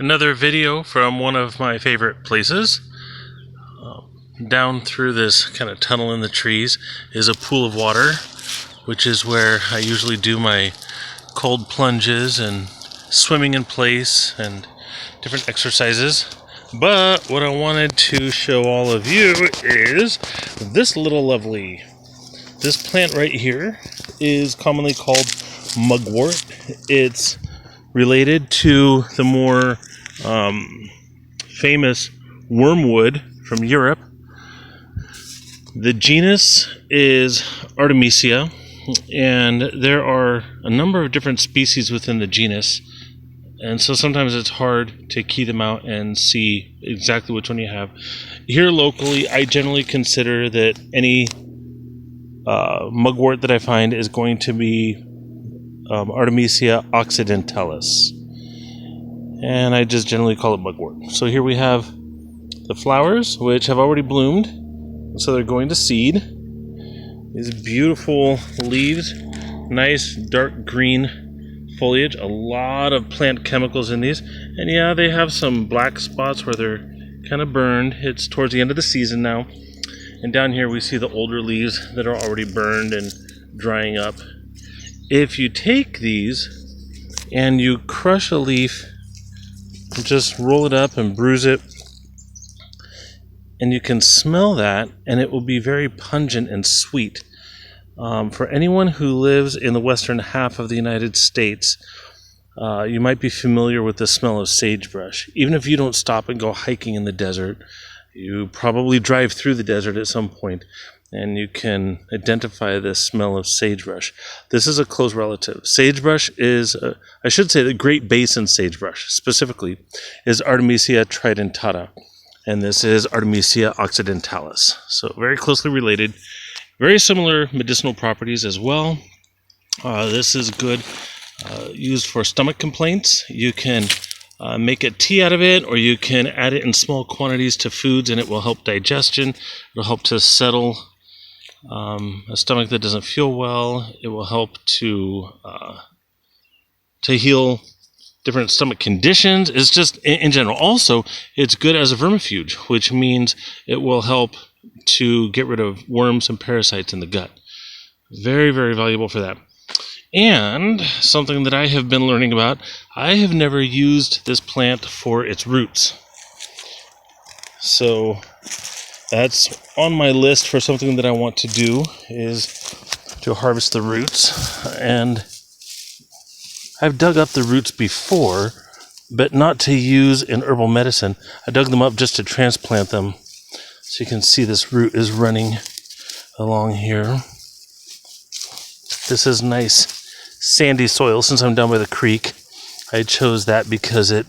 Another video from one of my favorite places. Down through this kind of tunnel in the trees is a pool of water, which is where I usually do my cold plunges and swimming in place and different exercises. But what I wanted to show all of you is this little lovely. This plant right here is commonly called mugwort. It's related to the more famous wormwood from Europe. The genus is Artemisia, and there are a number of different species within the genus, and so sometimes it's hard to key them out and see exactly which one you have. Here locally, I generally consider that any mugwort that I find is going to be Artemisia occidentalis, and I just generally call it mugwort. So here we have the flowers, which have already bloomed, so they're going to seed. These beautiful leaves, nice dark green foliage, a lot of plant chemicals in these, and yeah, they have some black spots where they're kind of burned. It's towards the end of the season now, and down here we see the older leaves that are already burned and drying up. If you take these and you crush a leaf, just roll it up and bruise it, and you can smell that, and it will be very pungent and sweet. For anyone who lives in the western half of the United States, you might be familiar with the smell of sagebrush. Even if you don't stop and go hiking in the desert, you probably drive through the desert at some point, and you can identify the smell of sagebrush. This is a close relative. Sagebrush is, I should say the Great Basin sagebrush specifically, is Artemisia tridentata. And this is Artemisia occidentalis. So very closely related, very similar medicinal properties as well. This is good, used for stomach complaints. You can make a tea out of it, or you can add it in small quantities to foods, and it will help digestion. It'll help to settle a stomach that doesn't feel well. It will help to heal different stomach conditions. It's just in general. Also, it's good as a vermifuge, which means it will help to get rid of worms and parasites in the gut. Very, very valuable for that. And something that I have been learning about, I have never used this plant for its roots. So that's on my list for something that I want to do, is to harvest the roots. And I've dug up the roots before, but not to use in herbal medicine. I dug them up just to transplant them. So you can see this root is running along here. This is nice sandy soil. Since I'm down by the creek, I chose that because it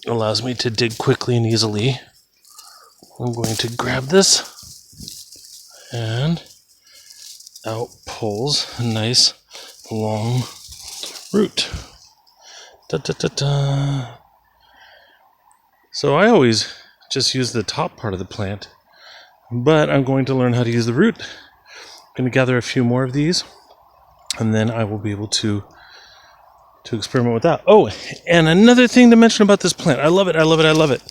allows me to dig quickly and easily. I'm going to grab this, and out pulls a nice long root. Da, da, da, da. So I always just use the top part of the plant, but I'm going to learn how to use the root. I'm going to gather a few more of these, and then I will be able to experiment with that. Oh, and another thing to mention about this plant. I love it, I love it, I love it.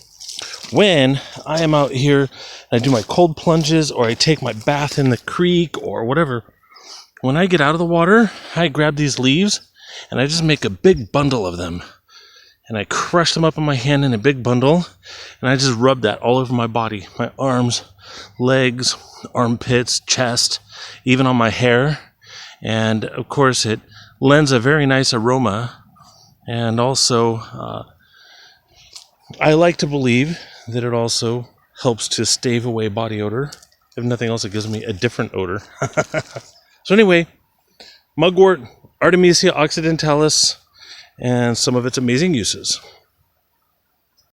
When I am out here and I do my cold plunges, or I take my bath in the creek or whatever, when I get out of the water, I grab these leaves and I just make a big bundle of them. And I crush them up in my hand in a big bundle, and I just rub that all over my body, my arms, legs, armpits, chest, even on my hair. And of course it lends a very nice aroma. And also, I like to believe that it also helps to stave away body odor. If nothing else, it gives me a different odor. So anyway, mugwort, Artemisia occidentalis, and some of its amazing uses.